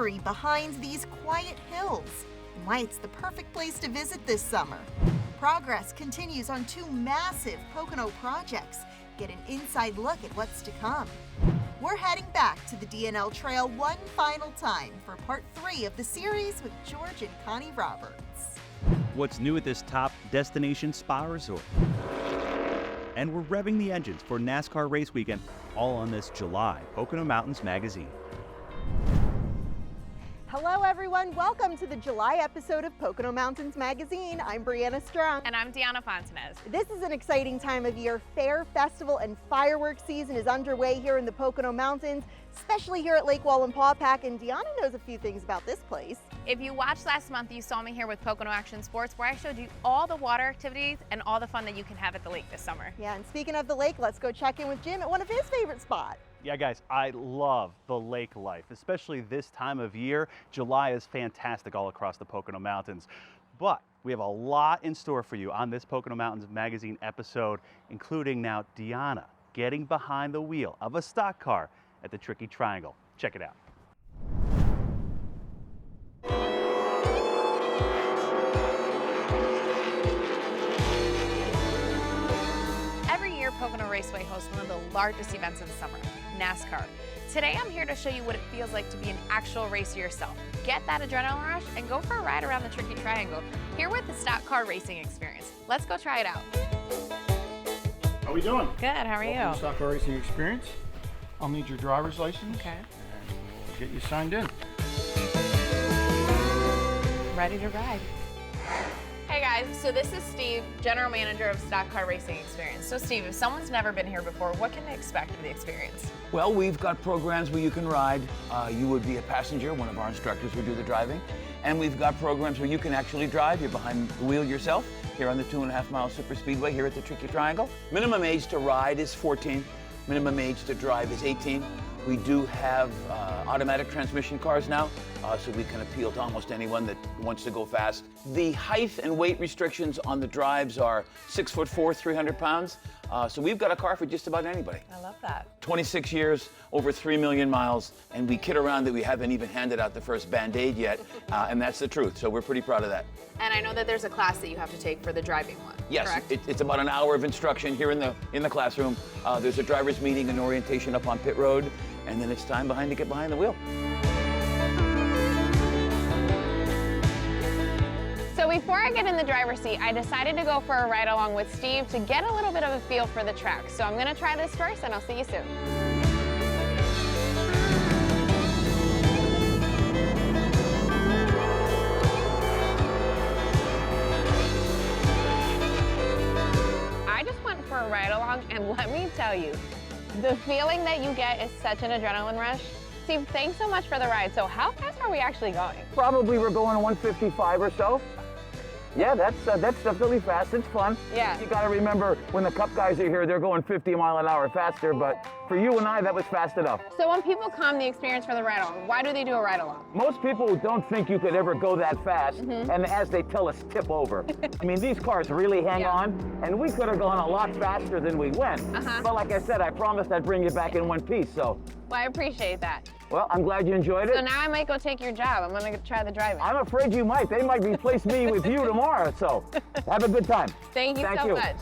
story behind these quiet hills and why it's the perfect place to visit this summer. Progress continues on two massive Pocono projects. Get an inside look at what's to come. We're heading back to the DNL Trail one final time for part 3 of the series with George and Connie Roberts. What's new at this top destination spa resort? And we're revving the engines for NASCAR race weekend, all on this July Pocono Mountains magazine. Hello everyone, welcome to the July episode of Pocono Mountains magazine. I'm Brianna Strong. And I'm Deanna Fontanez. This is an exciting time of year. Fair, festival, and fireworks season is underway here in the Pocono Mountains, especially here at Lake Wallenpaupack, and Deanna knows a few things about this place. If you watched last month, you saw me here with Pocono Action Sports, where I showed you all the water activities and all the fun that you can have at the lake this summer. Yeah, and speaking of the lake, let's go check in with Jim at one of his favorite spots. Yeah, guys, I love the lake life, especially this time of year. July is fantastic all across the Pocono Mountains. But we have a lot in store for you on this Pocono Mountains magazine episode, including now Deanna getting behind the wheel of a stock car at the Tricky Triangle. Check it out. Pocono Raceway hosts one of the largest events of the summer, NASCAR. Today I'm here to show you what it feels like to be an actual racer yourself. Get that adrenaline rush and go for a ride around the Tricky Triangle here with the stock car racing experience. Let's go try it out. How we doing? Good, how are Welcome you? to Stock Car Racing Experience. I'll need your driver's license. Okay. And we'll get you signed in. Ready to ride. Hey guys, so this is Steve, General Manager of Stock Car Racing Experience. So Steve, if someone's never been here before, what can they expect of the experience? Well, we've got programs where you can ride. You would be a passenger, one of our instructors would do the driving. And we've got programs where you can actually drive. You're behind the wheel yourself here on the 2.5-mile super speedway here at the Tricky Triangle. Minimum age to ride is 14. Minimum age to drive is 18. We do have automatic transmission cars now, so we can appeal to almost anyone that wants to go fast. The height and weight restrictions on the drives are 6'4", 300 pounds. So we've got a car for just about anybody. I love that. 26 years, over 3 million miles, and we kid around that we haven't even handed out the first Band-Aid yet, and that's the truth, so we're pretty proud of that. And I know that there's a class that you have to take for the driving one, Yes, correct? it's about an hour of instruction here in the classroom. There's a driver's meeting and orientation up on pit road, and then it's time to get behind the wheel. So before I get in the driver's seat, I decided to go for a ride along with Steve to get a little bit of a feel for the track. So I'm gonna try this first and I'll see you soon. I just went for a ride along and let me tell you, the feeling that you get is such an adrenaline rush. Steve, thanks so much for the ride. So how fast are we actually going? Probably we're going 155 or so. Yeah, that's definitely fast. It's fun. Yeah. You got to remember, when the Cup guys are here, they're going 50 mile an hour faster, but for you and I, that was fast enough. So when people come the experience for the ride along, why do they do a ride along? Most people don't think you could ever go that fast, and as they tell us, tip over. I mean, these cars really hang on, and we could have gone a lot faster than we went. But like I said, I promised I'd bring you back in one piece, so. Well, I appreciate that. Well, I'm glad you enjoyed it. So now I might go take your job. I'm gonna try the driving. I'm afraid you might. They might replace me with you tomorrow, so have a good time. Thank you so much.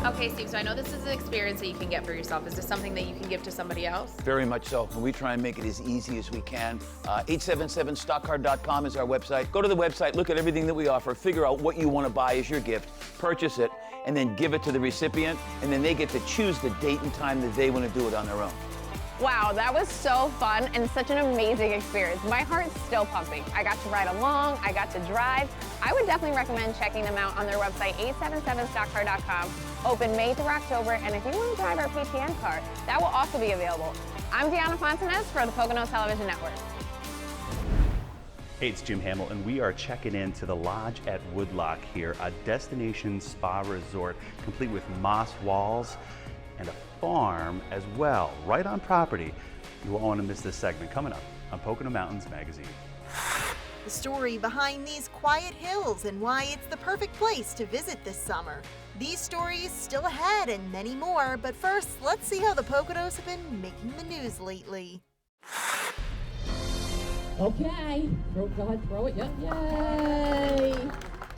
Okay, Steve, so I know this is an experience that you can get for yourself. Is this something that you can give to somebody else? Very much so. We try and make it as easy as we can. 877stockcar.com is our website. Go to the website, look at everything that we offer, figure out what you want to buy as your gift, purchase it, and then give it to the recipient, and then they get to choose the date and time that they want to do it on their own. Wow, that was so fun and such an amazing experience. My heart's still pumping. I got to ride along, I got to drive. I would definitely recommend checking them out on their website, 877stockcar.com. Open May through October, and if you want to drive our PTN car, that will also be available. I'm Deanna Fontanez for the Poconos Television Network. Hey, it's Jim Hamill, and we are checking into the Lodge at Woodloch here, a destination spa resort complete with moss walls and a farm as well, right on property. You won't want to miss this segment coming up on Pocono Mountains Magazine. The story behind these quiet hills and why it's the perfect place to visit this summer. These stories still ahead and many more, but first, let's see how the Poconos have been making the news lately. Okay, go ahead, throw it, yay!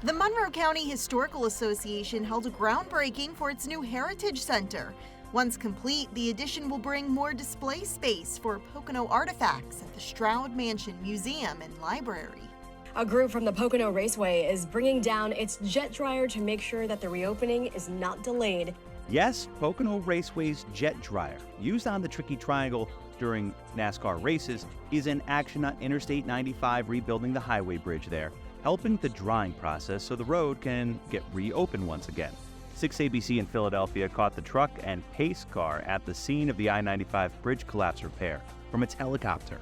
The Monroe County Historical Association held a groundbreaking for its new Heritage Center. Once complete, the addition will bring more display space for Pocono artifacts at the Stroud Mansion Museum and Library. A group from the Pocono Raceway is bringing down its jet dryer to make sure that the reopening is not delayed. Yes, Pocono Raceway's jet dryer, used on the Tricky Triangle during NASCAR races, is in action on Interstate 95 rebuilding the highway bridge there, helping the drying process so the road can get reopened once again. 6ABC in Philadelphia caught the truck and pace car at the scene of the I-95 bridge collapse repair from its helicopter.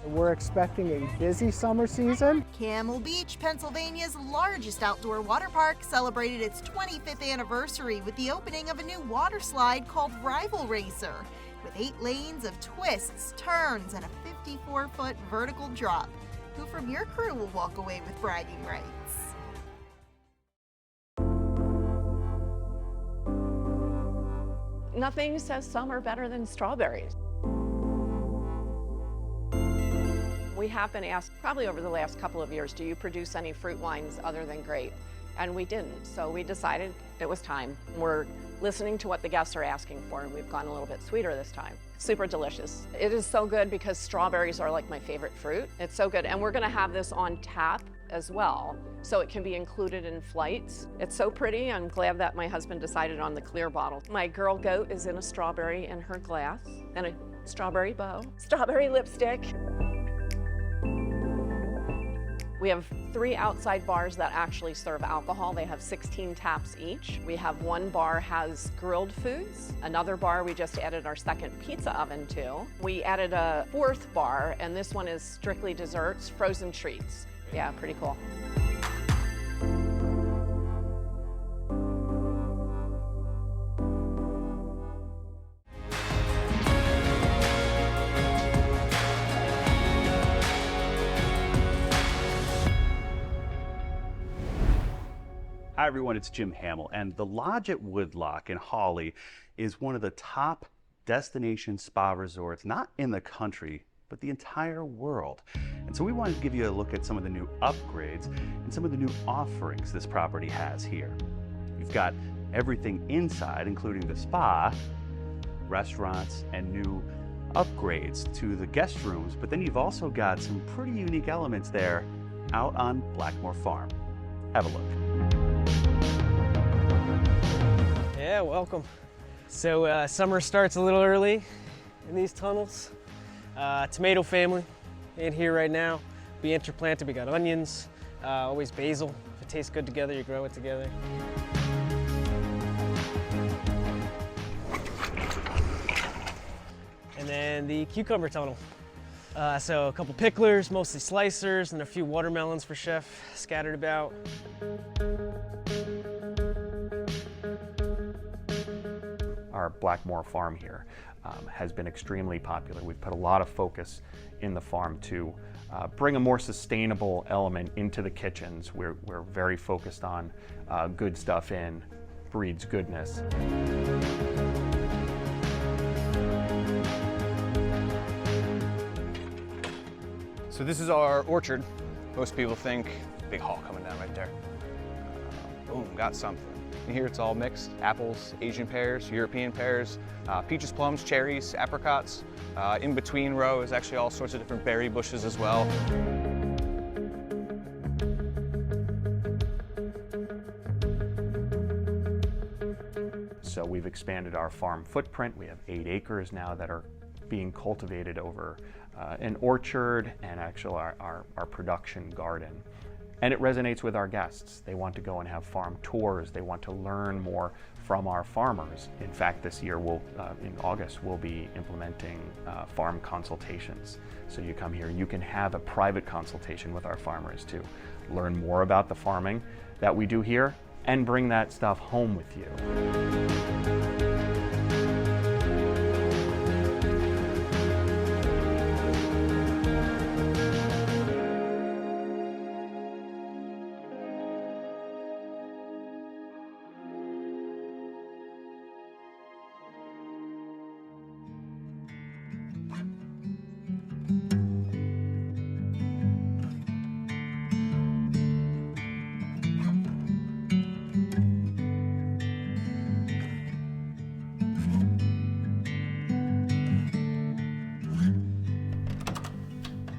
We're expecting a busy summer season. Camel Beach, Pennsylvania's largest outdoor water park, celebrated its 25th anniversary with the opening of a new water slide called Rival Racer, with 8 lanes of twists, turns, and a 54-foot vertical drop. Who from your crew will walk away with bragging rights? Nothing says summer better than strawberries. We have been asked probably over the last couple of years, do you produce any fruit wines other than grape? And we didn't, so we decided it was time. We're listening to what the guests are asking for, and we've gone a little bit sweeter this time. Super delicious. It is so good because strawberries are like my favorite fruit. It's so good, and we're gonna have this on tap as well, so it can be included in flights. It's so pretty. I'm glad that my husband decided on the clear bottle. My girl goat is in a strawberry in her glass, and a strawberry bow, strawberry lipstick. We have 3 outside bars that actually serve alcohol. They have 16 taps each. We have 1 bar has grilled foods. Another bar we just added our second pizza oven to. We added a 4th bar, and this one is strictly desserts, frozen treats. Yeah, pretty cool. Hi everyone, it's Jim Hamill, and the Lodge at Woodloch in Hawley is one of the top destination spa resorts, not in the country, but the entire world. And so we wanted to give you a look at some of the new upgrades and some of the new offerings this property has here. You've got everything inside, including the spa, restaurants, and new upgrades to the guest rooms, but then you've also got some pretty unique elements there out on Blackmore Farm. Have a look. Yeah, welcome. So summer starts a little early in these tunnels. Tomato family in here right now. We interplanted, we got onions, always basil. If it tastes good together, you grow it together. And then the cucumber tunnel. So a couple picklers, mostly slicers, and a few watermelons for chef scattered about. Our Blackmore farm here has been extremely popular. We've put a lot of focus in the farm to bring a more sustainable element into the kitchens. We're very focused on good stuff in breeds goodness. So this is our orchard. Most people think big hall coming down right there. Boom, got something. And here it's all mixed: apples, Asian pears, European pears, peaches, plums, cherries, apricots. In between row is actually all sorts of different berry bushes as well. So we've expanded our farm footprint. We have 8 acres now that are being cultivated over an orchard and actually our production garden. And it resonates with our guests. They want to go and have farm tours. They want to learn more from our farmers. In fact, this year, in August, we'll be implementing farm consultations. So you come here, you can have a private consultation with our farmers to learn more about the farming that we do here and bring that stuff home with you.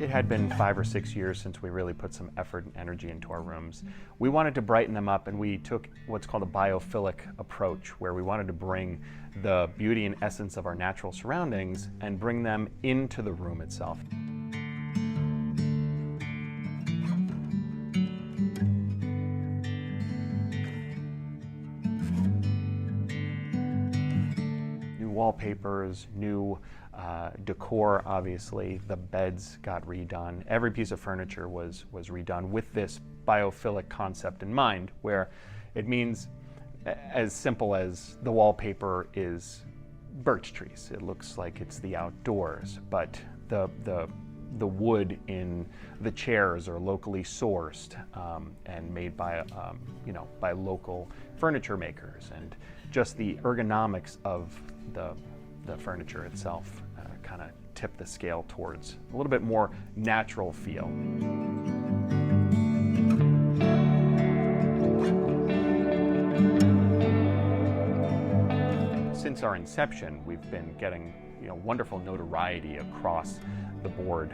It had been 5 or 6 years since we really put some effort and energy into our rooms. We wanted to brighten them up, and we took what's called a biophilic approach, where we wanted to bring the beauty and essence of our natural surroundings and bring them into the room itself. New wallpapers, new decor, obviously. The beds got redone. Every piece of furniture was redone with this biophilic concept in mind, where it means as simple as the wallpaper is birch trees. It looks like it's the outdoors, but the wood in the chairs are locally sourced and made by by local furniture makers, and just the ergonomics of the furniture itself kind of tip the scale towards a little bit more natural feel. Since our inception, we've been getting wonderful notoriety across the board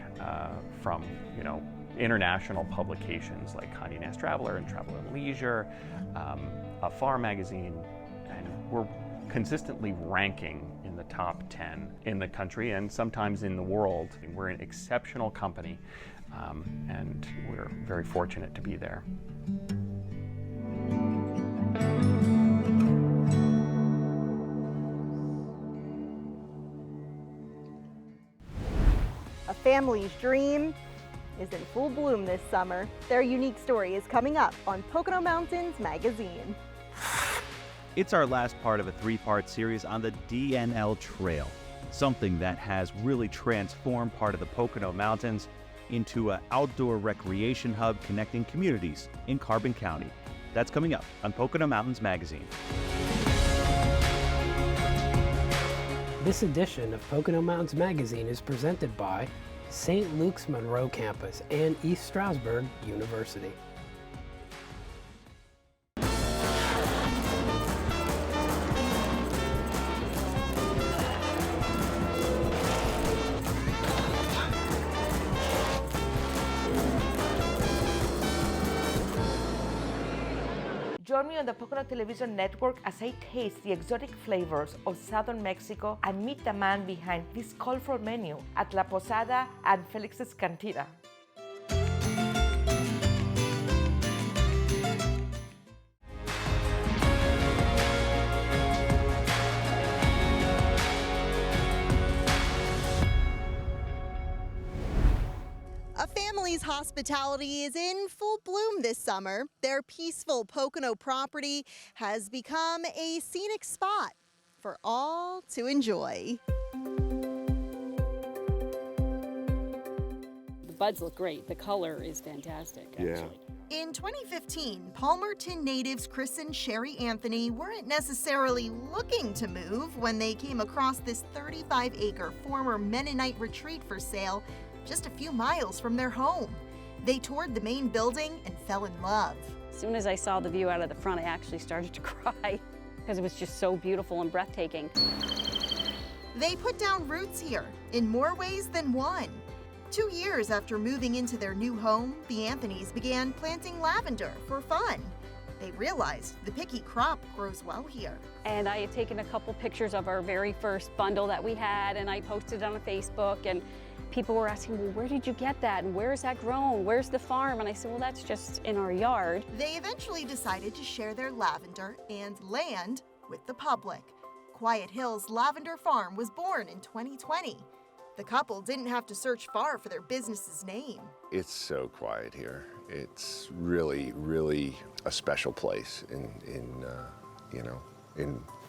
from international publications like Condé Nast Traveler and Travel and Leisure, a farm magazine, and we're consistently ranking in the top 10 in the country and sometimes in the world. We're an exceptional company, and we're very fortunate to be there. A family's dream is in full bloom this summer. Their unique story is coming up on Pocono Mountains Magazine. It's our last part of a 3-part series on the DNL Trail, something that has really transformed part of the Pocono Mountains into an outdoor recreation hub connecting communities in Carbon County. That's coming up on Pocono Mountains Magazine. This edition of Pocono Mountains Magazine is presented by St. Luke's Monroe Campus and East Stroudsburg University. Join me on the Pocono Television Network as I taste the exotic flavors of southern Mexico and meet the man behind this colorful menu at La Posada and Felix's Cantina. A family's hospitality is in full bloom this summer. Their peaceful Pocono property has become a scenic spot for all to enjoy. The buds look great. The color is fantastic, actually. In 2015, Palmerton natives Chris and Sherry Anthony weren't necessarily looking to move when they came across this 35-acre former Mennonite retreat for sale just a few miles from their home. They toured the main building and fell in love. As soon as I saw the view out of the front, I actually started to cry because it was just so beautiful and breathtaking. They put down roots here in more ways than one. 2 years after moving into their new home, the Anthonys began planting lavender for fun. They realized the picky crop grows well here. And I had taken a couple pictures of our very first bundle that we had, and I posted it on Facebook, and people were asking, well, where did you get that? And where is that grown? Where's the farm? And I said, well, that's just in our yard. They eventually decided to share their lavender and land with the public. Quiet Hills Lavender Farm was born in 2020. The couple didn't have to search far for their business's name. It's so quiet here. It's really, really a special place in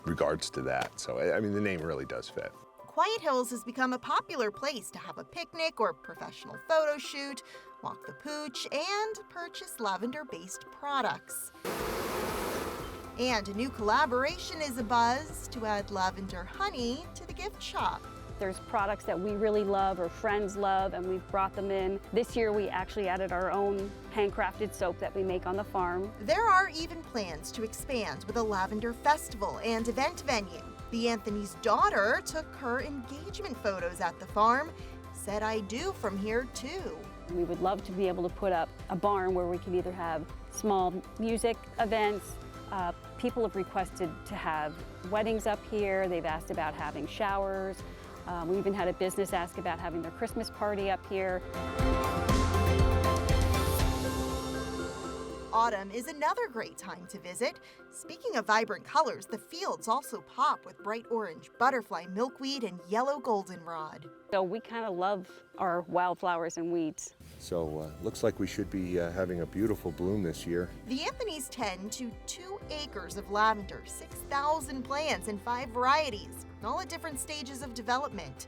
regards to that. So, I mean, the name really does fit. Quiet Hills has become a popular place to have a picnic or professional photo shoot, walk the pooch, and purchase lavender-based products. And a new collaboration is abuzz to add lavender honey to the gift shop. There's products that we really love or friends love, and we've brought them in. This year we actually added our own handcrafted soap that we make on the farm. There are even plans to expand with a lavender festival and event venue. The Anthony's daughter took her engagement photos at the farm, said I do from here too. We would love to be able to put up a barn where we can either have small music events. People have requested to have weddings up here. They've asked about having showers. We even had a business ask about having their Christmas party up here. Autumn is another great time to visit. Speaking of vibrant colors, the fields also pop with bright orange butterfly milkweed and yellow goldenrod. So we kind of love our wildflowers and weeds. So looks like we should be having a beautiful bloom this year. The Anthonys tend to 2 acres of lavender, 6,000 plants in 5 varieties, all at different stages of development.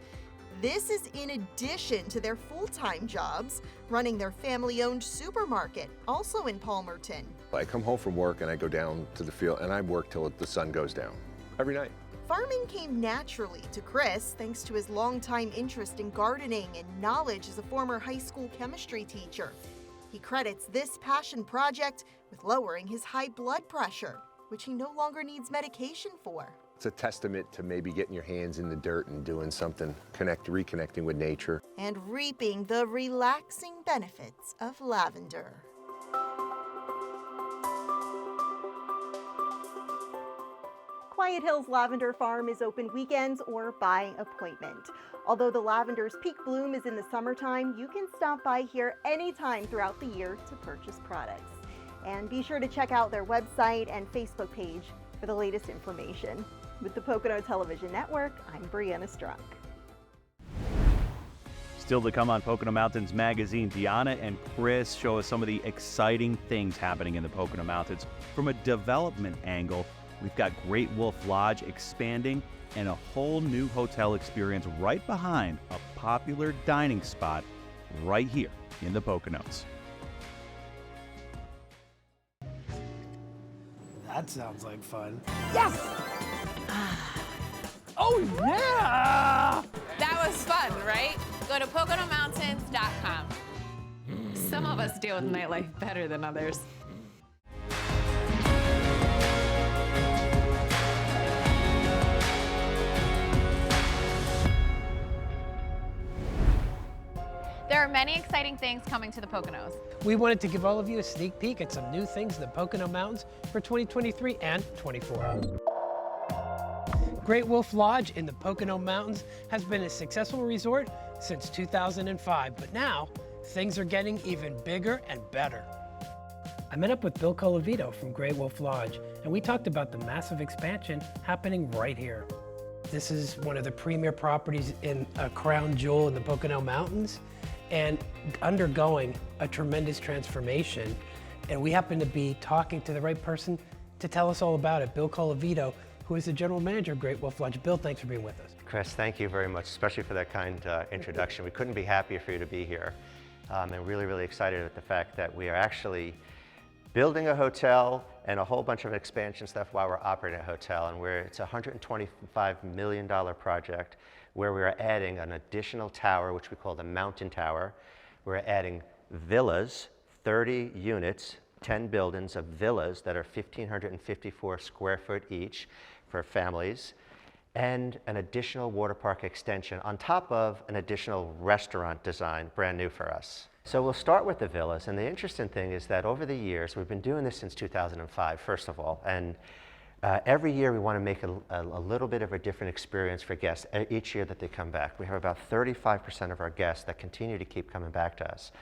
This is in addition to their full-time jobs, running their family-owned supermarket, also in Palmerton. I come home from work and I go down to the field and I work till the sun goes down, every night. Farming came naturally to Chris thanks to his longtime interest in gardening and knowledge as a former high school chemistry teacher. He credits this passion project with lowering his high blood pressure, which he no longer needs medication for. It's a testament to maybe getting your hands in the dirt and doing something, reconnecting with nature. And reaping the relaxing benefits of lavender. Quiet Hills Lavender Farm is open weekends or by appointment. Although the lavender's peak bloom is in the summertime, you can stop by here anytime throughout the year to purchase products. And be sure to check out their website and Facebook page for the latest information. With the Pocono Television Network, I'm Brianna Strunk. Still to come on Pocono Mountains Magazine, Deanna and Chris show us some of the exciting things happening in the Pocono Mountains. From a development angle, we've got Great Wolf Lodge expanding and a whole new hotel experience right behind a popular dining spot right here in the Poconos. That sounds like fun. Yes! Oh, yeah! That was fun, right? Go to PoconoMountains.com. Some of us deal with nightlife better than others. There are many exciting things coming to the Poconos. We wanted to give all of you a sneak peek at some new things in the Pocono Mountains for 2023 and 24. Great Wolf Lodge in the Pocono Mountains has been a successful resort since 2005, but now things are getting even bigger and better. I met up with Bill Colavito from Great Wolf Lodge, and we talked about the massive expansion happening right here. This is one of the premier properties in a crown jewel in the Pocono Mountains and undergoing a tremendous transformation. And we happen to be talking to the right person to tell us all about it, Bill Colavito, who is the general manager of Great Wolf Lodge. Bill, thanks for being with us. Chris, thank you very much, especially for that kind introduction. We couldn't be happier for you to be here. And really, really excited at the fact that we are actually building a hotel and a whole bunch of expansion stuff while we're operating a hotel. And it's a $125 million project where we're adding an additional tower, which we call the Mountain Tower. We're adding villas, 30 units, 10 buildings of villas that are 1,554 square foot each for families, and an additional water park extension on top of an additional restaurant design, brand new for us. So we'll start with the villas, and the interesting thing is that over the years, we've been doing this since 2005, first of all, and every year we want to make a little bit of a different experience for guests each year that they come back. We have about 35% of our guests that continue to keep coming back to us.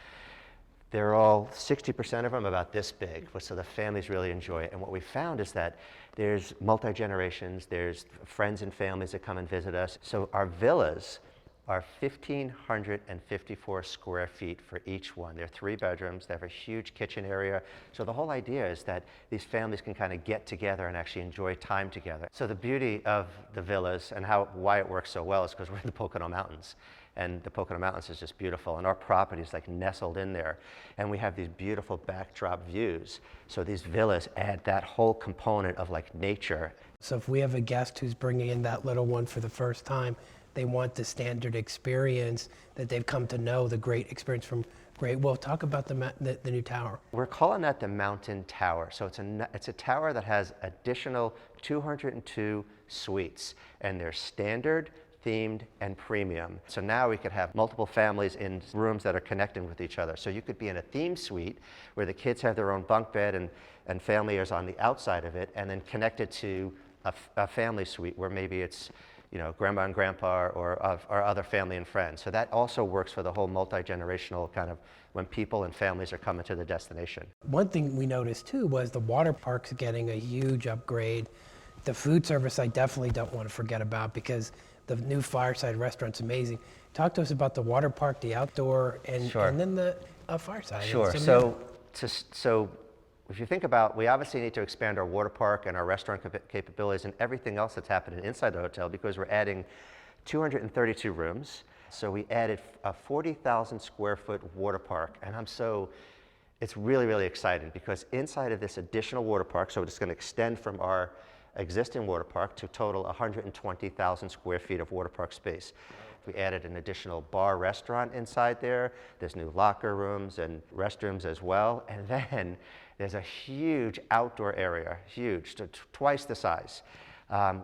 They're all, 60% of them about this big, so the families really enjoy it. And what we found is that there's multi-generations, there's friends and families that come and visit us. So our villas are 1,554 square feet for each one. They're 3 bedrooms, they have a huge kitchen area. So the whole idea is that these families can kind of get together and actually enjoy time together. So the beauty of the villas and why it works so well is because we're in the Pocono Mountains. And the Pocono Mountains is just beautiful, and our property is like nestled in there. And we have these beautiful backdrop views. So these villas add that whole component of like nature. So if we have a guest who's bringing in that little one for the first time, they want the standard experience that they've come to know, the great experience from Great Wolf. Talk about the new tower. We're calling that the Mountain Tower. So it's a tower that has additional 202 suites, and they're standard, themed, and premium. So now we could have multiple families in rooms that are connecting with each other. So you could be in a theme suite where the kids have their own bunk bed and family is on the outside of it, and then connected to a family suite where maybe it's, you know, grandma and grandpa or other family and friends. So that also works for the whole multi-generational kind of when people and families are coming to the destination. One thing we noticed too was the water park's getting a huge upgrade. The food service I definitely don't want to forget about because the new Fireside restaurant's amazing. Talk to us about the water park, the outdoor, and, Sure. and then the Fireside. Sure. So if you think about, we obviously need to expand our water park and our restaurant capabilities and everything else that's happening inside the hotel because we're adding 232 rooms. So we added a 40,000 square foot water park, and it's really, really exciting because inside of this additional water park, so it's going to extend from our existing water park to total 120,000 square feet of water park space. We added an additional bar restaurant inside there. There's new locker rooms and restrooms as well. And then there's a huge outdoor area, huge, twice the size,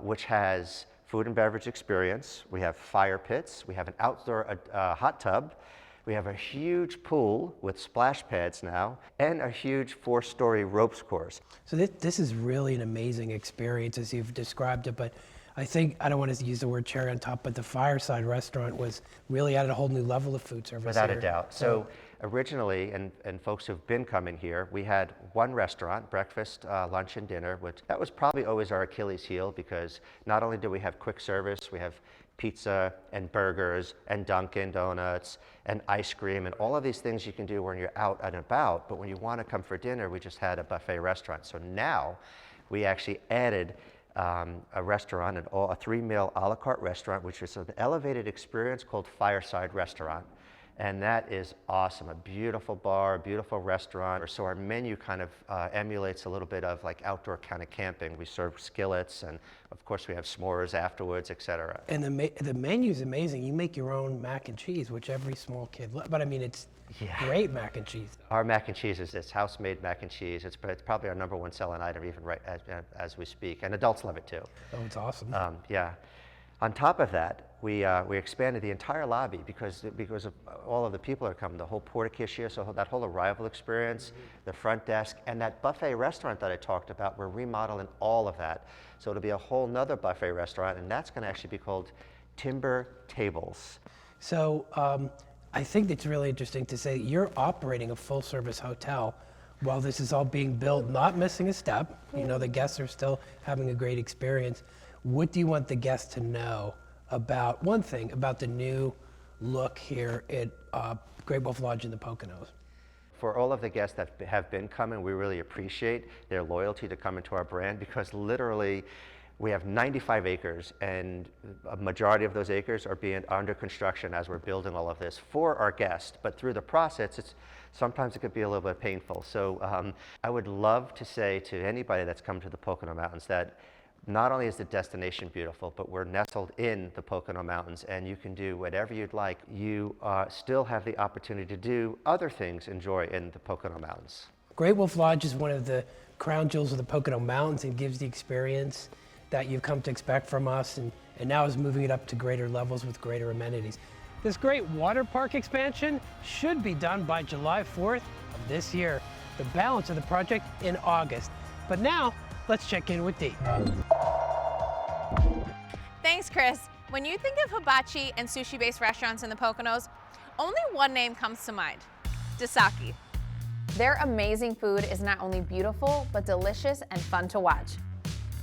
which has food and beverage experience. We have fire pits. We have an outdoor hot tub. We have a huge pool with splash pads now, and a huge 4-story ropes course. So this is really an amazing experience as you've described it, but I think, I don't want to use the word cherry on top, but the Fireside restaurant was really added a whole new level of food service Without here. a doubt. So originally, and folks who've been coming here, we had one restaurant, breakfast, lunch, and dinner, which that was probably always our Achilles heel because not only do we have quick service, we have pizza and burgers and Dunkin' Donuts and ice cream and all of these things you can do when you're out and about, but when you want to come for dinner, we just had a buffet restaurant. So now we actually added a restaurant, a 3-meal a la carte restaurant, which is an elevated experience called Fireside Restaurant. And that is awesome, a beautiful bar, a beautiful restaurant. So our menu kind of emulates a little bit of like outdoor kind of camping. We serve skillets, and of course we have s'mores afterwards, etc. And the menu's amazing. You make your own mac and cheese, which every small kid loves. But I mean, it's great mac and cheese. Our mac and cheese is house-made mac and chease. It's probably our #1 selling item even right as we speak, and adults love it too. Oh, it's awesome. Yeah. On top of that, we expanded the entire lobby because of all of the people that are coming, the whole porta-cashia, so that whole arrival experience, the front desk, and that buffet restaurant that I talked about, we're remodeling all of that. So it'll be a whole nother buffet restaurant, and that's going to actually be called Timber Tables. So I think it's really interesting to say you're operating a full-service hotel while this is all being built, not missing a step. You know, the guests are still having a great experience. What do you want the guests to know about, one thing, about the new look here at Great Wolf Lodge in the Poconos? For all of the guests that have been coming, we really appreciate their loyalty to coming to our brand because literally we have 95 acres and a majority of those acres are being under construction as we're building all of this for our guests. But through the process, sometimes it could be a little bit painful. So I would love to say to anybody that's come to the Pocono Mountains that not only is the destination beautiful, but we're nestled in the Pocono Mountains and you can do whatever you'd like. You still have the opportunity to do other things enjoy in the Pocono Mountains. Great Wolf Lodge is one of the crown jewels of the Pocono Mountains and gives the experience that you've come to expect from us and now is moving it up to greater levels with greater amenities. This great water park expansion should be done by July 4th of this year. The balance of the project in August. But now, let's check in with Dee. Thanks, Chris. When you think of hibachi and sushi-based restaurants in the Poconos, only one name comes to mind: Dasaki. Their amazing food is not only beautiful, but delicious and fun to watch.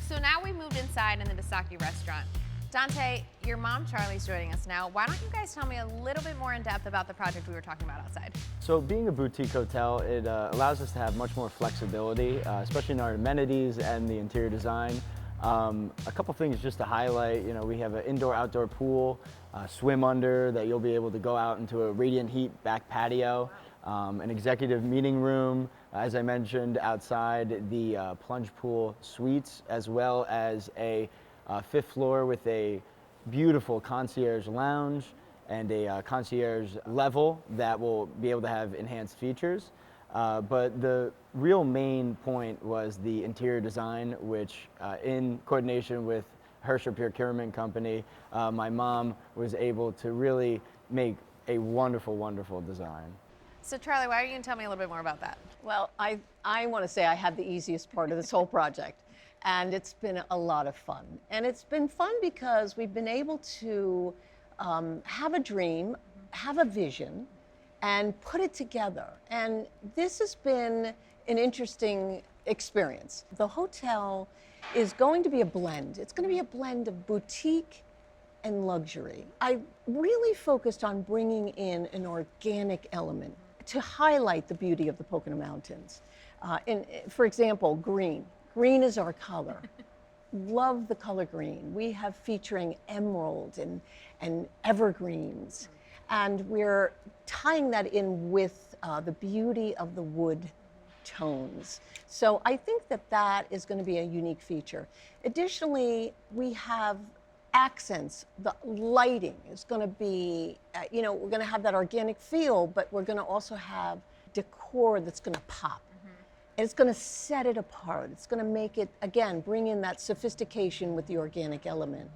So now we moved inside in the Dasaki restaurant. Dante, your mom Charlie's joining us now. Why don't you guys tell me a little bit more in depth about the project we were talking about outside? So being a boutique hotel, it allows us to have much more flexibility, especially in our amenities and the interior design. A couple things just to highlight, we have an indoor-outdoor pool, swim under that you'll be able to go out into a radiant heat back patio, an executive meeting room, as I mentioned, outside the plunge pool suites, as well as a fifth floor with a beautiful concierge lounge and a concierge level that will be able to have enhanced features. But the real main point was the interior design, which in coordination with Herscher Procurement Company, my mom was able to really make a wonderful, wonderful design. So Charlie, why are you going to tell me a little bit more about that? Well, I want to say I had the easiest part of this whole project, and it's been a lot of fun. And it's been fun because we've been able to have a dream, have a vision, and put it together. And this has been an interesting experience. The hotel is going to be a blend. It's going to be a blend of boutique and luxury. I really focused on bringing in an organic element to highlight the beauty of the Pocono Mountains. For example, green. Green is our color. Love the color green. We have featuring emerald and evergreens. And we're tying that in with the beauty of the wood tones. So I think that is going to be a unique feature. Additionally, we have accents. The lighting is going to be, we're going to have that organic feel, but we're going to also have decor that's going to pop. And it's going to set it apart. It's going to make it, again, bring in that sophistication with the organic element.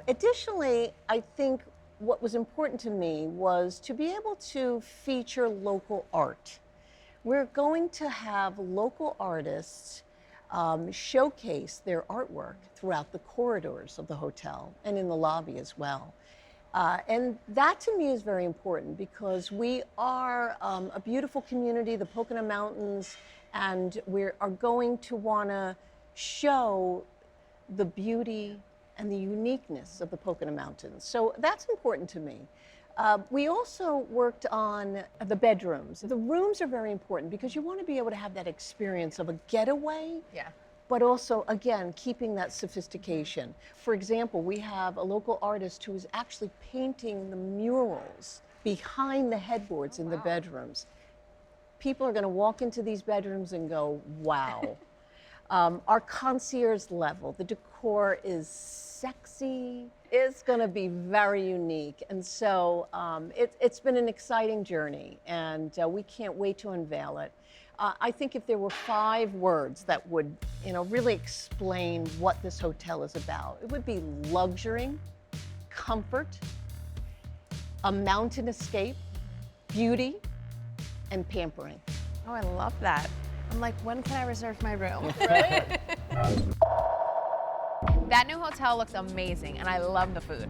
Additionally, I think what was important to me was to be able to feature local art. We're going to have local artists showcase their artwork throughout the corridors of the hotel and in the lobby as well. And that to me is very important because we are a beautiful community, the Pocono Mountains, and we are going to want to show the beauty and the uniqueness of the Pocono Mountains. So that's important to me. We also worked on the bedrooms. The rooms are very important because you want to be able to have that experience of a getaway, but also, again, keeping that sophistication. For example, we have a local artist who is actually painting the murals behind the headboards in the bedrooms. People are going to walk into these bedrooms and go, wow. Our concierge level, the decor is sexy. It's going to be very unique. And so it's been an exciting journey, and we can't wait to unveil it. I think if there were 5 words that would really explain what this hotel is about, it would be luxury, comfort, a mountain escape, beauty, and pampering. Oh, I love that. I'm like, when can I reserve my room? Right? That new hotel looks amazing, and I love the food.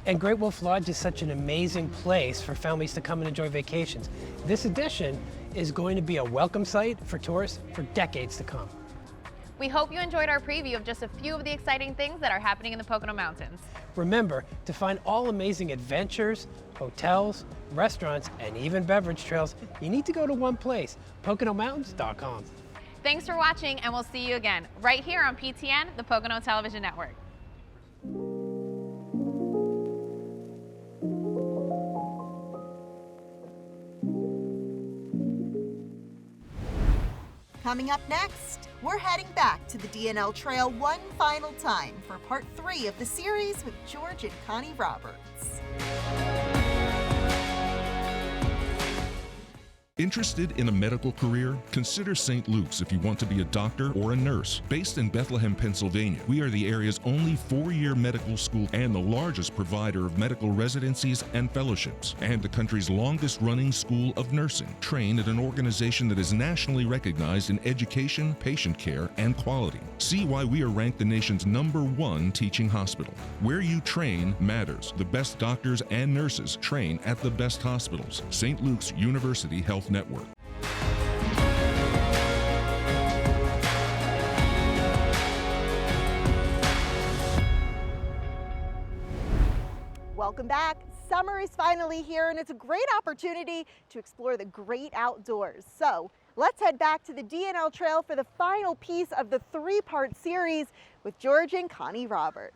And Great Wolf Lodge is such an amazing place for families to come and enjoy vacations. This addition is going to be a welcome site for tourists for decades to come. We hope you enjoyed our preview of just a few of the exciting things that are happening in the Pocono Mountains. Remember, to find all amazing adventures, hotels, restaurants, and even beverage trails, you need to go to one place, PoconoMountains.com. Thanks for watching, and we'll see you again right here on PTN, the Pocono Television Network. Coming up next, we're heading back to the DNL Trail one final time for part 3 of the series with George and Connie Roberts. Interested in a medical career? Consider St. Luke's if you want to be a doctor or a nurse. Based in Bethlehem, Pennsylvania, we are the area's only 4-year medical school and the largest provider of medical residencies and fellowships, and the country's longest-running school of nursing. Train at an organization that is nationally recognized in education, patient care, and quality. See why we are ranked the nation's #1 teaching hospital. Where you train matters. The best doctors and nurses train at the best hospitals. St. Luke's University Health Network. Welcome back. Summer is finally here, and it's a great opportunity to explore the great outdoors. So let's head back to the DNL Trail for the final piece of the 3-part series with George and Connie Robert.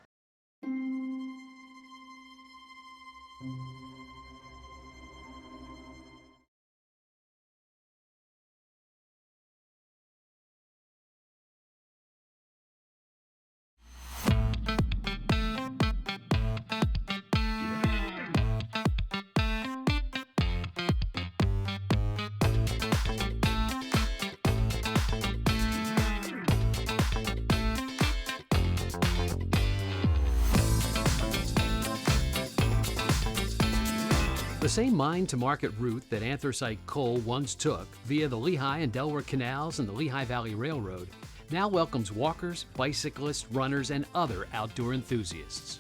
The same mine-to-market route that anthracite coal once took via the Lehigh and Delaware Canals and the Lehigh Valley Railroad now welcomes walkers, bicyclists, runners, and other outdoor enthusiasts.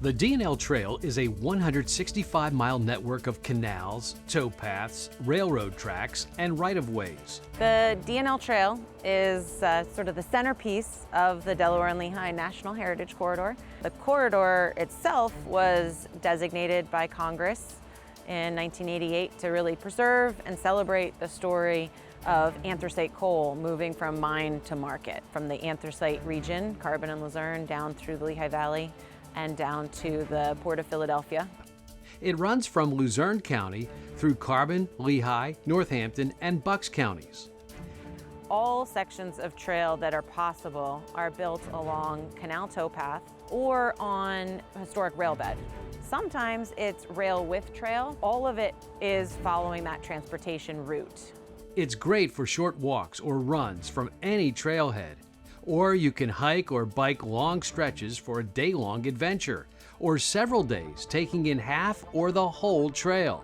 The DNL Trail is a 165-mile network of canals, towpaths, railroad tracks, and right-of-ways. The DNL Trail is sort of the centerpiece of the Delaware and Lehigh National Heritage Corridor. The corridor itself was designated by Congress in 1988 to really preserve and celebrate the story of anthracite coal moving from mine to market, from the anthracite region, Carbon and Luzerne, down through the Lehigh Valley and down to the Port of Philadelphia. It runs from Luzerne County through Carbon, Lehigh, Northampton, and Bucks counties. All sections of trail that are possible are built along canal towpath or on historic rail bed. Sometimes it's rail with trail. All of it is following that transportation route. It's great for short walks or runs from any trailhead. Or you can hike or bike long stretches for a day-long adventure, or several days, taking in half or the whole trail.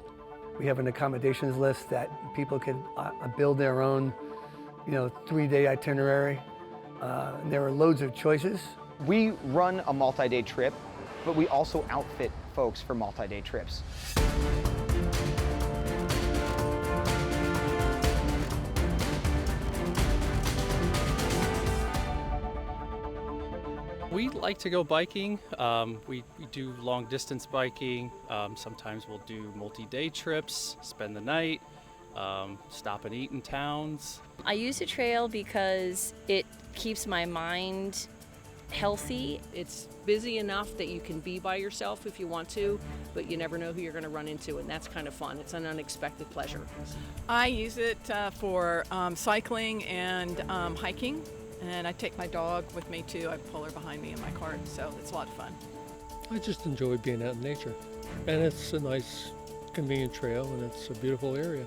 We have an accommodations list that people can build their own, 3-day itinerary. There are loads of choices. We run a multi-day trip, but we also outfit folks for multi-day trips. We like to go biking. We do long distance biking. Sometimes we'll do multi-day trips, spend the night, stop and eat in towns. I use a trail because it keeps my mind healthy. It's busy enough that you can be by yourself if you want to, but you never know who you're going to run into, and that's kind of fun. It's an unexpected pleasure. I use it for cycling and hiking. And I take my dog with me too. I pull her behind me in my cart, so it's a lot of fun. I just enjoy being out in nature. And it's a nice, convenient trail, and it's a beautiful area.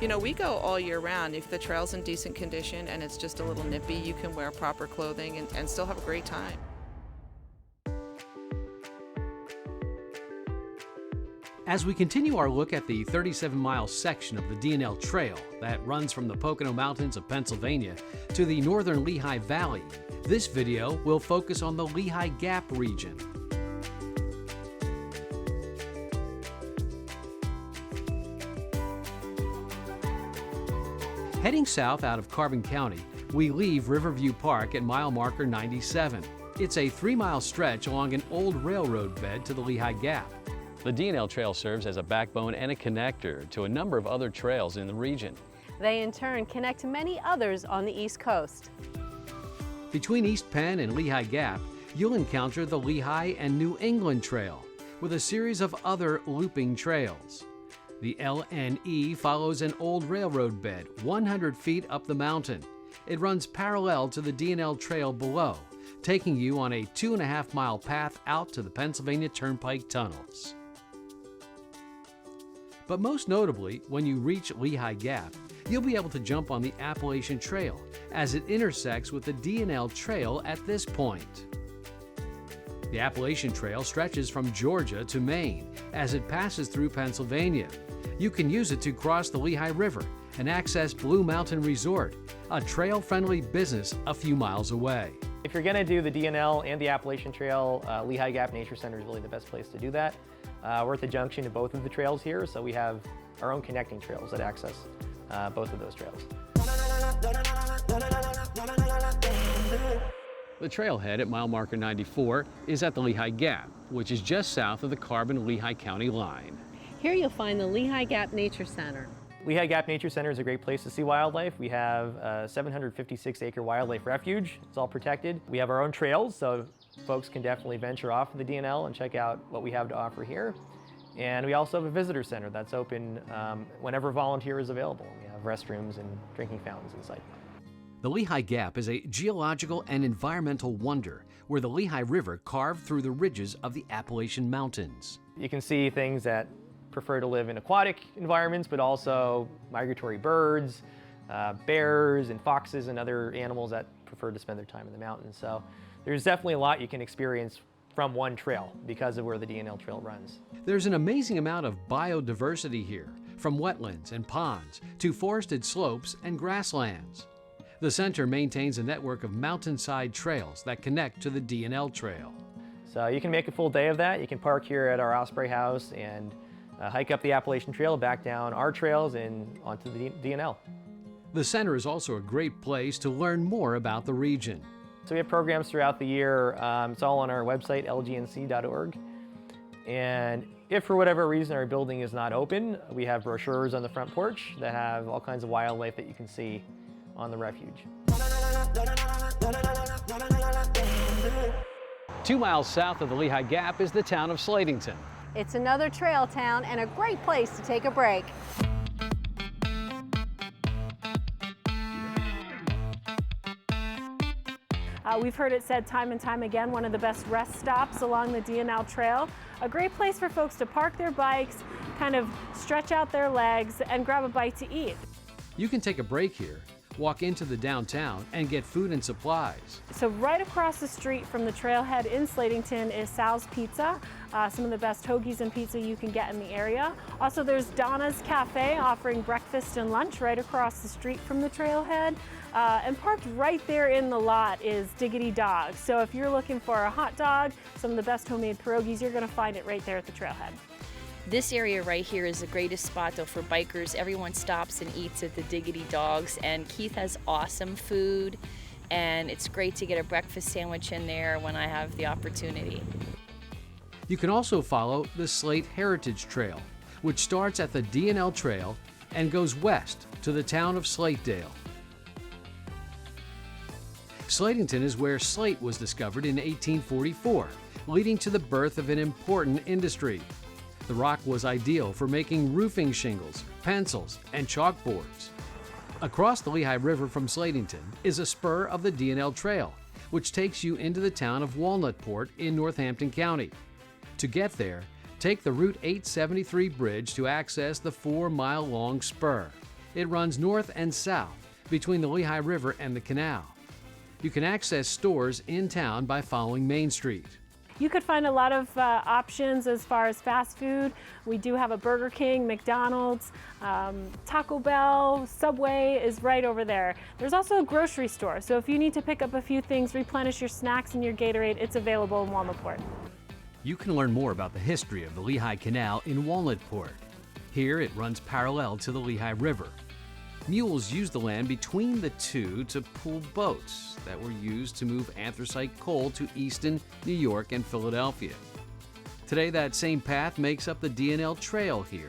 We go all year round. If the trail's in decent condition and it's just a little nippy, you can wear proper clothing and still have a great time. As we continue our look at the 37-mile section of the DNL Trail that runs from the Pocono Mountains of Pennsylvania to the northern Lehigh Valley, this video will focus on the Lehigh Gap region. Heading south out of Carbon County, we leave Riverview Park at mile marker 97. It's a 3-mile stretch along an old railroad bed to the Lehigh Gap. The DNL Trail serves as a backbone and a connector to a number of other trails in the region. They in turn connect to many others on the East Coast. Between East Penn and Lehigh Gap, you'll encounter the Lehigh and New England Trail, with a series of other looping trails. The LNE follows an old railroad bed 100 feet up the mountain. It runs parallel to the DNL Trail below, taking you on a 2.5-mile path out to the Pennsylvania Turnpike tunnels. But most notably, when you reach Lehigh Gap, you'll be able to jump on the Appalachian Trail as it intersects with the D&L Trail at this point. The Appalachian Trail stretches from Georgia to Maine as it passes through Pennsylvania. You can use it to cross the Lehigh River and access Blue Mountain Resort, a trail-friendly business a few miles away. If you're going to do the D&L and the Appalachian Trail, Lehigh Gap Nature Center is really the best place to do that. We're at the junction of both of the trails here, so we have our own connecting trails that access both of those trails. The trailhead at mile marker 94 is at the Lehigh Gap, which is just south of the Carbon-Lehigh County line. Here you'll find the Lehigh Gap Nature Center. Lehigh Gap Nature Center is a great place to see wildlife. We have a 756-acre wildlife refuge. It's all protected. We have our own trails, so folks can definitely venture off of the D&L and check out what we have to offer here. And we also have a visitor center that's open whenever volunteer is available. We have restrooms and drinking fountains inside. The Lehigh Gap is a geological and environmental wonder where the Lehigh River carved through the ridges of the Appalachian Mountains. You can see things that prefer to live in aquatic environments, but also migratory birds, bears and foxes and other animals that prefer to spend their time in the mountains. So there's definitely a lot you can experience from one trail because of where the D&L Trail runs. There's an amazing amount of biodiversity here, from wetlands and ponds to forested slopes and grasslands. The center maintains a network of mountainside trails that connect to the D&L Trail. So you can make a full day of that. You can park here at our Osprey House and hike up the Appalachian Trail, back down our trails and onto the D&L. The center is also a great place to learn more about the region. So we have programs throughout the year. It's all on our website, lgnc.org. And if for whatever reason our building is not open, we have brochures on the front porch that have all kinds of wildlife that you can see on the refuge. 2 miles south of the Lehigh Gap is the town of Slatington. It's another trail town and a great place to take a break. We've heard it said time and time again, one of the best rest stops along the D&L Trail. A great place for folks to park their bikes, kind of stretch out their legs, and grab a bite to eat. You can take a break here, walk into the downtown, and get food and supplies. So right across the street from the trailhead in Slatington is Sal's Pizza, some of the best hoagies and pizza you can get in the area. Also, there's Donna's Cafe offering breakfast and lunch right across the street from the trailhead. And parked right there in the lot is Diggity Dog. So if you're looking for a hot dog, some of the best homemade pierogies, you're going to find it right there at the trailhead. This area right here is the greatest spot though for bikers. Everyone stops and eats at the Diggity Dogs, and Keith has awesome food, and it's great to get a breakfast sandwich in there when I have the opportunity. You can also follow the Slate Heritage Trail, which starts at the D&L Trail and goes west to the town of Slatedale. Slatington is where slate was discovered in 1844, leading to the birth of an important industry. The rock was ideal for making roofing shingles, pencils, and chalkboards. Across the Lehigh River from Slatington is a spur of the D&L Trail, which takes you into the town of Walnutport in Northampton County. To get there, take the Route 873 bridge to access the 4-mile-long spur. It runs north and south between the Lehigh River and the canal. You can access stores in town by following Main Street. You could find a lot of options as far as fast food. We do have a Burger King, McDonald's, Taco Bell, Subway is right over there. There's also a grocery store, so if you need to pick up a few things, replenish your snacks and your Gatorade, it's available in Walnutport. You can learn more about the history of the Lehigh Canal in Walnutport. Here it runs parallel to the Lehigh River. Mules used the land between the two to pull boats that were used to move anthracite coal to Easton, New York, and Philadelphia. Today, that same path makes up the D&L Trail here.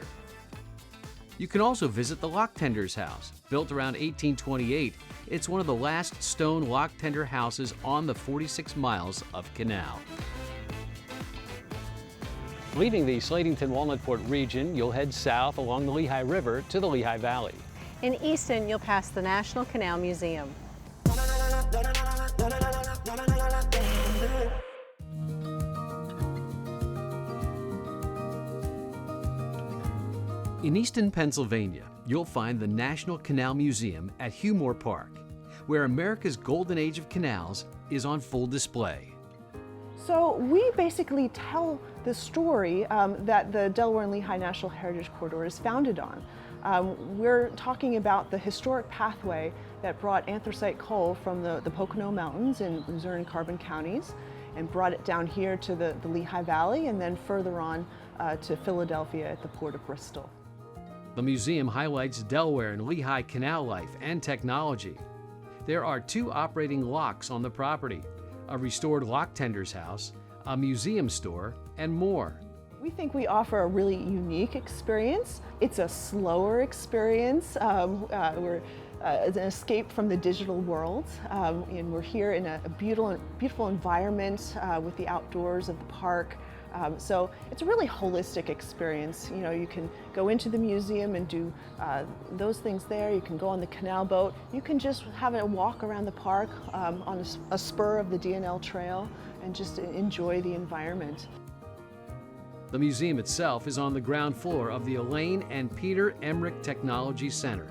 You can also visit the lock tender's house. Built around 1828, it's one of the last stone lock tender houses on the 46 miles of canal. Leaving the Slatington-Walnutport region, you'll head south along the Lehigh River to the Lehigh Valley. In Easton, you'll pass the National Canal Museum. In Easton, Pennsylvania, you'll find the National Canal Museum at Hugh Park, where America's golden age of canals is on full display. So we basically tell the story that the Delaware and Lehigh National Heritage Corridor is founded on. We're talking about the historic pathway that brought anthracite coal from the Pocono Mountains in Luzerne and Carbon counties and brought it down here to the Lehigh Valley and then further on to Philadelphia at the Port of Bristol. The museum highlights Delaware and Lehigh canal life and technology. There are 2 operating locks on the property, a restored lock tender's house, a museum store, and more. We think we offer a really unique experience. It's a slower experience. It's an escape from the digital world, and we're here in a beautiful environment with the outdoors of the park. So it's a really holistic experience. You know, you can go into the museum and do those things there. You can go on the canal boat. You can just have a walk around the park on a spur of the D&L Trail and just enjoy the environment. The museum itself is on the ground floor of the Elaine and Peter Emmerich Technology Center.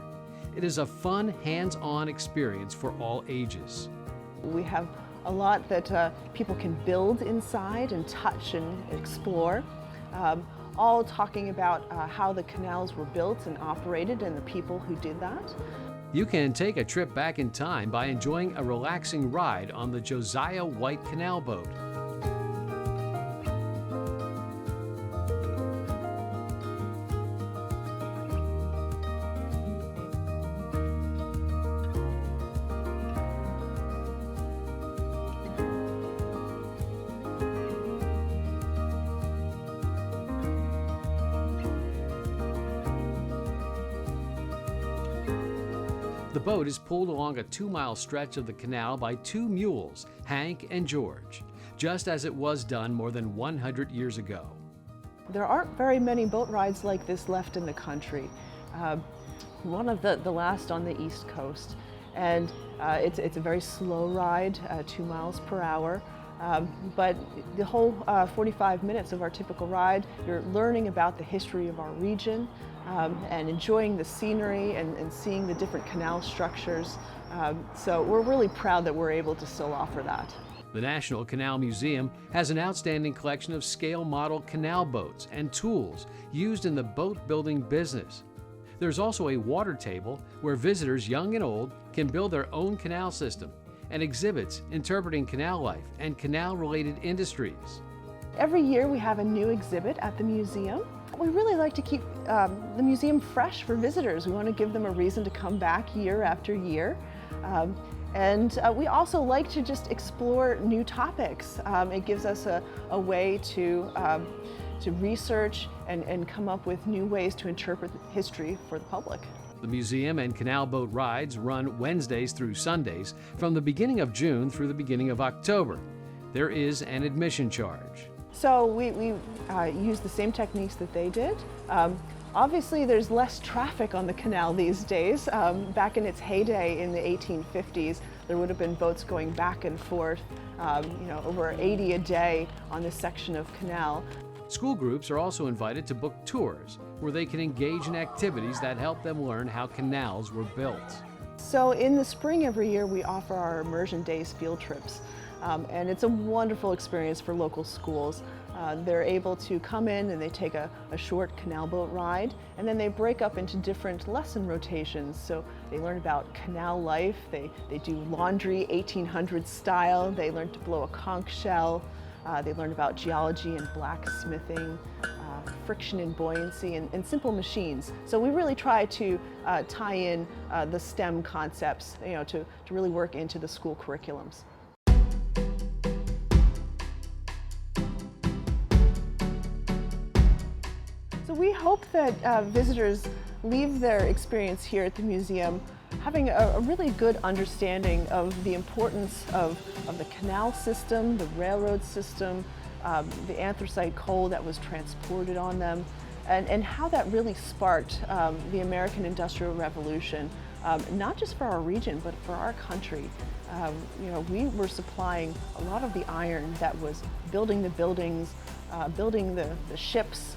It is a fun, hands-on experience for all ages. We have a lot that people can build inside and touch and explore, all talking about how the canals were built and operated and the people who did that. You can take a trip back in time by enjoying a relaxing ride on the Josiah White Canal Boat. The boat is pulled along a 2-mile stretch of the canal by 2 mules, Hank and George, just as it was done more than 100 years ago. There aren't very many boat rides like this left in the country. One of the last on the East Coast. And it's a very slow ride, 2 miles per hour. But the whole 45 minutes of our typical ride, you're learning about the history of our region and enjoying the scenery and seeing the different canal structures. So we're really proud that we're able to still offer that. The National Canal Museum has an outstanding collection of scale model canal boats and tools used in the boat building business. There's also a water table where visitors, young and old, can build their own canal system, and exhibits interpreting canal life and canal-related industries. Every year we have a new exhibit at the museum. We really like to keep the museum fresh for visitors. We want to give them a reason to come back year after year. And we also like to just explore new topics. It gives us a way to research and come up with new ways to interpret history for the public. The museum and canal boat rides run Wednesdays through Sundays from the beginning of June through the beginning of October. There is an admission charge. So we use the same techniques that they did. Obviously there's less traffic on the canal these days. Back in its heyday in the 1850s, there would have been boats going back and forth, over 80 a day on this section of canal. School groups are also invited to book tours where they can engage in activities that help them learn how canals were built. So in the spring every year we offer our Immersion Days field trips. And it's a wonderful experience for local schools. They're able to come in and they take a short canal boat ride, and then they break up into different lesson rotations. So they learn about canal life, they do laundry 1800s style, they learn to blow a conch shell, they learn about geology and blacksmithing, friction and buoyancy, and simple machines. So we really try to tie in the STEM concepts, to really work into the school curriculums. So we hope that visitors leave their experience here at the museum having a really good understanding of the importance of the canal system, the railroad system, the anthracite coal that was transported on them, and how that really sparked the American Industrial Revolution, not just for our region, but for our country. We were supplying a lot of the iron that was building the buildings, building the ships,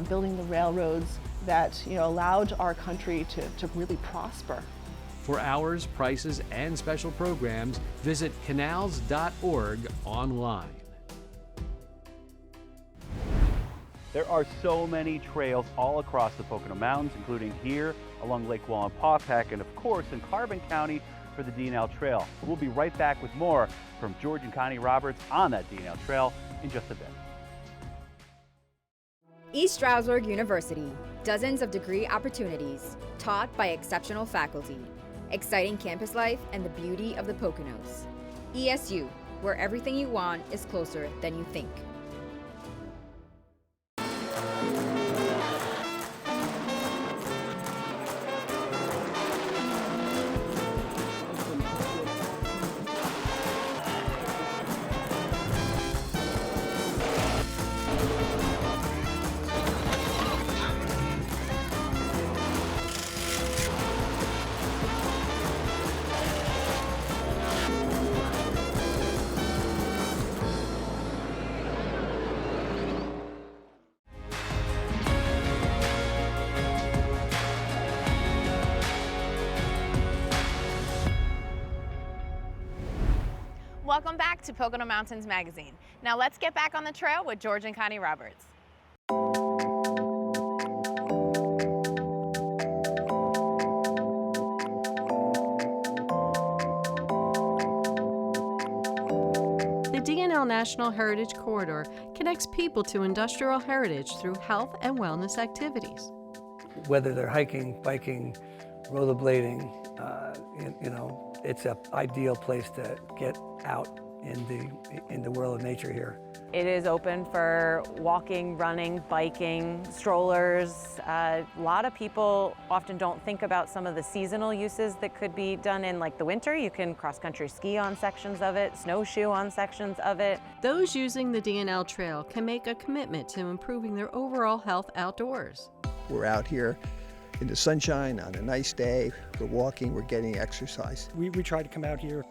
building the railroads that allowed our country to really prosper. For hours, prices, and special programs, visit canals.org online. There are so many trails all across the Pocono Mountains, including here along Lake Wallenpaupack and of course in Carbon County for the D&L Trail. We'll be right back with more from George and Connie Roberts on that D&L Trail in just a bit. East Stroudsburg University. Dozens of degree opportunities, taught by exceptional faculty. Exciting campus life and the beauty of the Poconos. ESU, where everything you want is closer than you think. Welcome back to Pocono Mountains Magazine. Now let's get back on the trail with George and Connie Roberts. The D&L National Heritage Corridor connects people to industrial heritage through health and wellness activities. Whether they're hiking, biking, rollerblading, it's an ideal place to get out in the world of nature here. It is open for walking, running, biking, strollers. A lot of people often don't think about some of the seasonal uses that could be done in like the winter. You can cross-country ski on sections of it, snowshoe on sections of it. Those using the D&L Trail can make a commitment to improving their overall health outdoors. We're out here in the sunshine on a nice day. We're walking, we're getting exercise. We try to come out here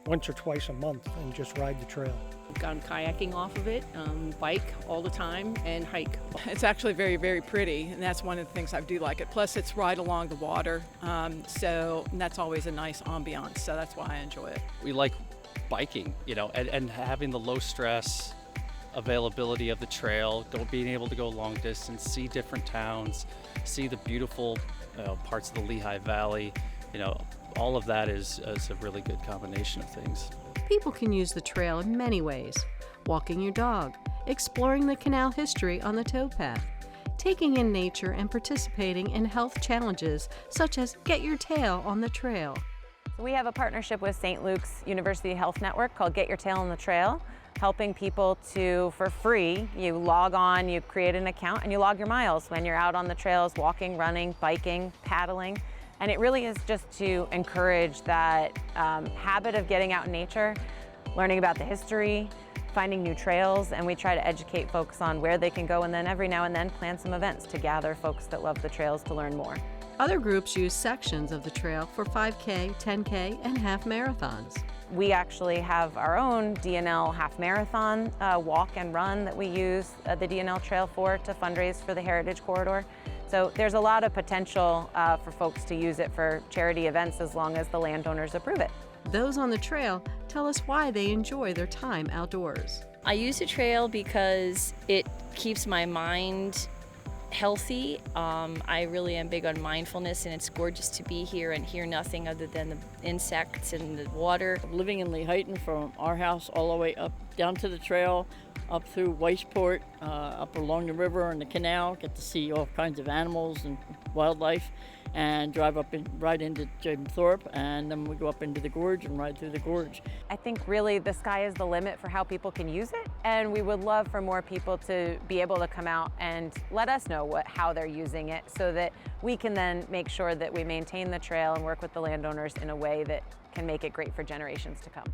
once or twice a month and just ride the trail. We've gone kayaking off of it, bike all the time, and hike. It's actually very, very pretty, and that's one of the things I do like it. Plus, it's right along the water, and that's always a nice ambiance, so that's why I enjoy it. We like biking, and having the low stress availability of the trail, being able to go long distance, see different towns, see the beautiful parts of the Lehigh Valley, all of that is a really good combination of things. People can use the trail in many ways. Walking your dog, exploring the canal history on the towpath, taking in nature and participating in health challenges such as Get Your Tail on the Trail. We have a partnership with St. Luke's University Health Network called Get Your Tail on the Trail, helping people to, for free, you log on, you create an account, and you log your miles when you're out on the trails, walking, running, biking, paddling. And it really is just to encourage that habit of getting out in nature, learning about the history, finding new trails, and we try to educate folks on where they can go, and then every now and then plan some events to gather folks that love the trails to learn more. Other groups use sections of the trail for 5K, 10K, and half marathons. We actually have our own D&L half marathon walk and run that we use the D&L Trail for to fundraise for the Heritage Corridor. So there's a lot of potential for folks to use it for charity events as long as the landowners approve it. Those on the trail tell us why they enjoy their time outdoors. I use the trail because it keeps my mind healthy. I really am big on mindfulness, and it's gorgeous to be here and hear nothing other than the insects and the water. Living in Lehighton, from our house all the way up down to the trail, up through Weissport, up along the river and the canal, get to see all kinds of animals and wildlife, and drive up right into Jim Thorpe, and then we go up into the gorge and ride through the gorge. I think really the sky is the limit for how people can use it, and we would love for more people to be able to come out and let us know how they're using it, so that we can then make sure that we maintain the trail and work with the landowners in a way that can make it great for generations to come.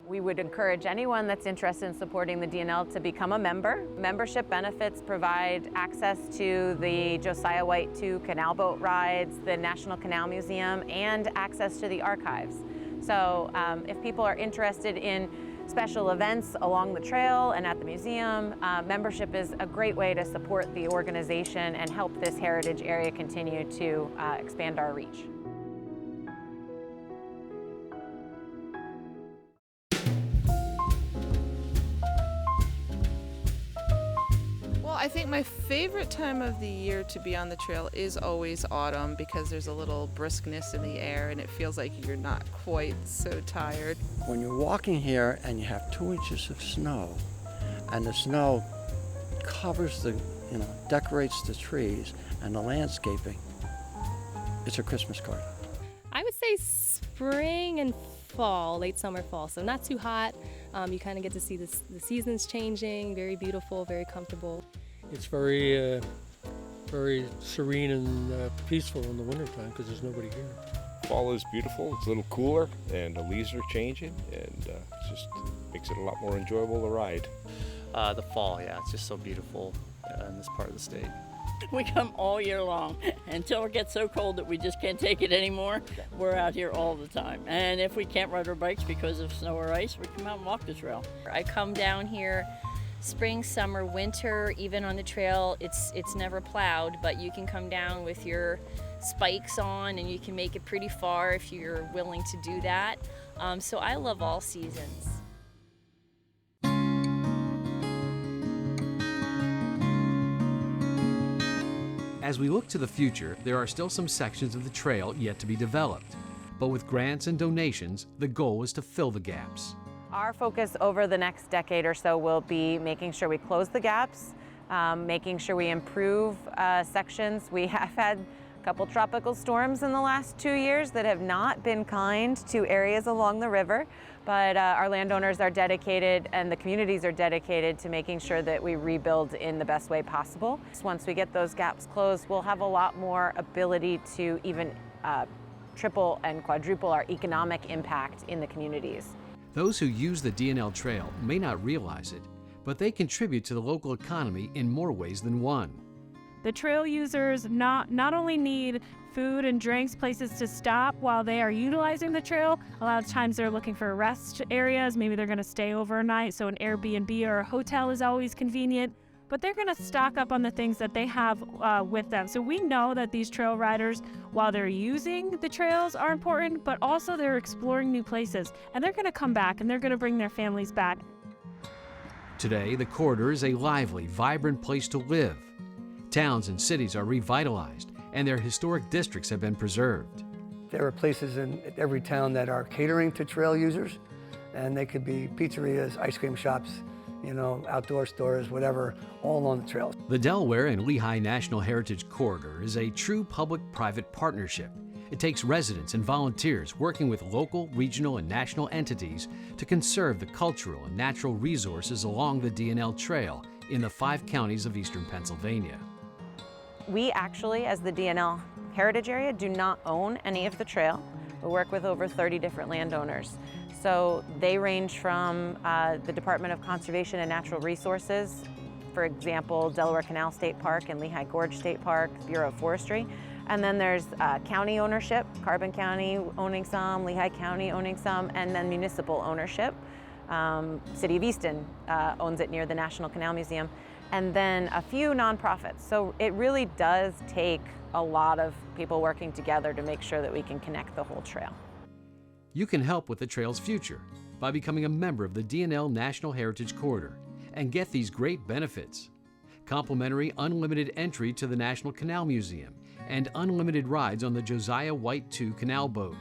We would encourage anyone that's interested in supporting the DNL to become a member. Membership benefits provide access to the Josiah White II canal boat rides, the National Canal Museum, and access to the archives. So if people are interested in special events along the trail and at the museum, membership is a great way to support the organization and help this heritage area continue to expand our reach. I think my favorite time of the year to be on the trail is always autumn, because there's a little briskness in the air and it feels like you're not quite so tired. When you're walking here and you have 2 inches of snow, and the snow covers the, decorates the trees and the landscaping, it's a Christmas card. I would say spring and fall, late summer, fall, so not too hot. You kind of get to see the seasons changing, very beautiful, very comfortable. It's very, very serene and peaceful in the wintertime because there's nobody here. Fall is beautiful. It's a little cooler and the leaves are changing, and it just makes it a lot more enjoyable to ride. The fall, yeah, it's just so beautiful in this part of the state. We come all year long until it gets so cold that we just can't take it anymore. We're out here all the time. And if we can't ride our bikes because of snow or ice, we come out and walk the trail. I come down here spring, summer, winter, even on the trail. It's never plowed, but you can come down with your spikes on and you can make it pretty far if you're willing to do that. So I love all seasons. As we look to the future, there are still some sections of the trail yet to be developed. But with grants and donations, the goal is to fill the gaps. Our focus over the next decade or so will be making sure we close the gaps, making sure we improve sections. We have had a couple tropical storms in the last 2 years that have not been kind to areas along the river, but our landowners are dedicated and the communities are dedicated to making sure that we rebuild in the best way possible. Once we get those gaps closed, we'll have a lot more ability to even triple and quadruple our economic impact in the communities. Those who use the DNL Trail may not realize it, but they contribute to the local economy in more ways than one. The trail users not only need food and drinks, places to stop while they are utilizing the trail. A lot of times they're looking for rest areas. Maybe they're going to stay overnight, so an Airbnb or a hotel is always convenient. But they're going to stock up on the things that they have with them. So we know that these trail riders, while they're using the trails, are important, but also they're exploring new places. And they're going to come back and they're going to bring their families back. Today, the corridor is a lively, vibrant place to live. Towns and cities are revitalized, and their historic districts have been preserved. There are places in every town that are catering to trail users, and they could be pizzerias, ice cream shops, outdoor stores, whatever, all along the trails. The Delaware and Lehigh National Heritage Corridor is a true public-private partnership. It takes residents and volunteers working with local, regional, and national entities to conserve the cultural and natural resources along the DNL Trail in the 5 counties of eastern Pennsylvania. We actually, as the DNL Heritage Area, do not own any of the trail. We work with over 30 different landowners. So they range from the Department of Conservation and Natural Resources, for example, Delaware Canal State Park and Lehigh Gorge State Park, Bureau of Forestry. And then there's county ownership, Carbon County owning some, Lehigh County owning some, and then municipal ownership. City of Easton owns it near the National Canal Museum. And then a few nonprofits. So it really does take a lot of people working together to make sure that we can connect the whole trail. You can help with the trail's future by becoming a member of the DNL National Heritage Corridor and get these great benefits: complimentary unlimited entry to the National Canal Museum and unlimited rides on the Josiah White II canal boat,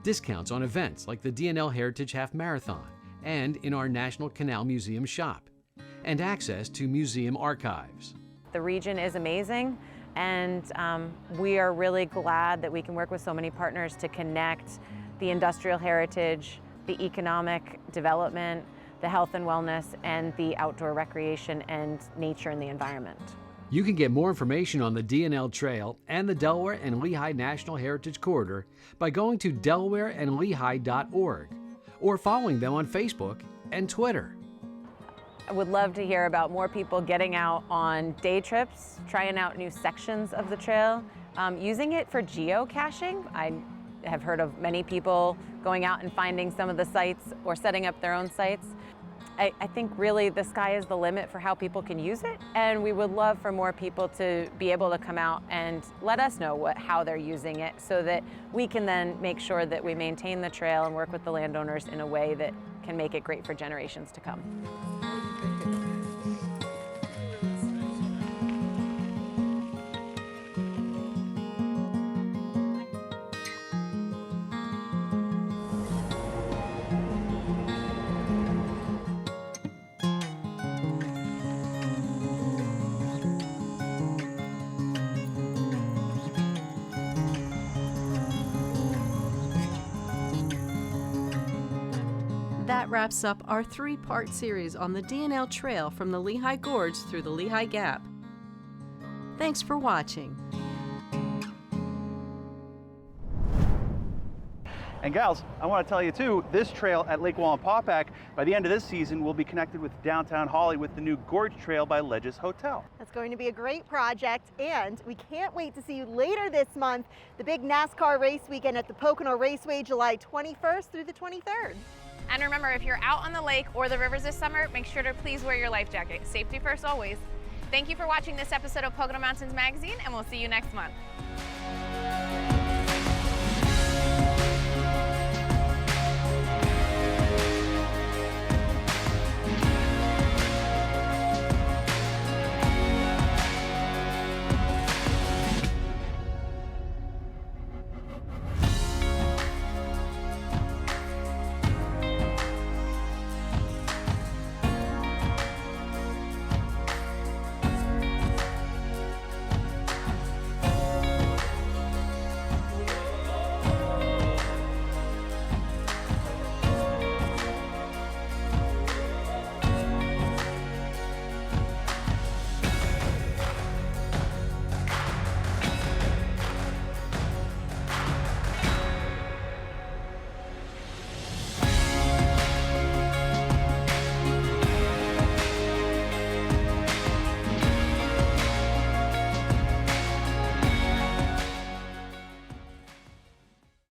discounts on events like the DNL Heritage Half Marathon and in our National Canal Museum shop, and access to museum archives. The region is amazing, and we are really glad that we can work with so many partners to connect the industrial heritage, the economic development, the health and wellness, and the outdoor recreation and nature and the environment. You can get more information on the DNL Trail and the Delaware and Lehigh National Heritage Corridor by going to delawareandlehigh.org or following them on Facebook and Twitter. I would love to hear about more people getting out on day trips, trying out new sections of the trail, using it for geocaching. I have heard of many people going out and finding some of the sites or setting up their own sites. I think really the sky is the limit for how people can use it, and we would love for more people to be able to come out and let us know how they're using it so that we can then make sure that we maintain the trail and work with the landowners in a way that can make it great for generations to come. That wraps up our 3-part series on the DNL Trail from the Lehigh Gorge through the Lehigh Gap. Thanks for watching. And gals, I want to tell you too, this trail at Lake Wallenpaupack, by the end of this season, will be connected with downtown Holly with the new Gorge Trail by Ledges Hotel. That's going to be a great project, and we can't wait to see you later this month, the big NASCAR race weekend at the Pocono Raceway, July 21st through the 23rd. And remember, if you're out on the lake or the rivers this summer, make sure to please wear your life jacket. Safety first always. Thank you for watching this episode of Pocono Mountains Magazine, and we'll see you next month.